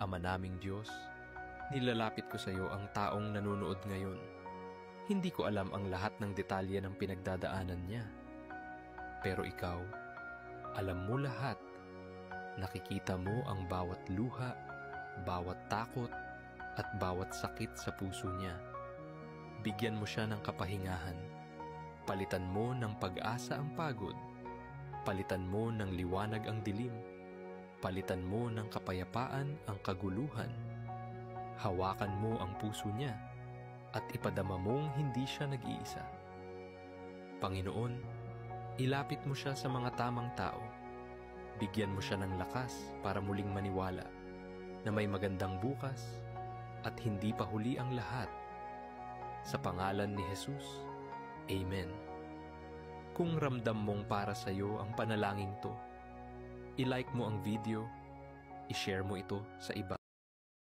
Ama naming Diyos, nilalapit ko sa iyo ang taong nanonood ngayon. Hindi ko alam ang lahat ng detalye ng pinagdadaanan niya. Pero ikaw, alam mo lahat. Nakikita mo ang bawat luha, bawat takot, at bawat sakit sa puso niya. Bigyan mo siya ng kapahingahan. Palitan mo ng pag-asa ang pagod. Palitan mo ng liwanag ang dilim. Palitan mo ng kapayapaan ang kaguluhan. Hawakan mo ang puso niya at ipadama mong hindi siya nag-iisa. Panginoon, ilapit mo siya sa mga tamang tao. Bigyan mo siya ng lakas para muling maniwala na may magandang bukas at hindi pa huli ang lahat. Sa pangalan ni Jesus, Amen. Kung ramdam mong para sa iyo ang panalangin to, i-like mo ang video, i-share mo ito sa iba.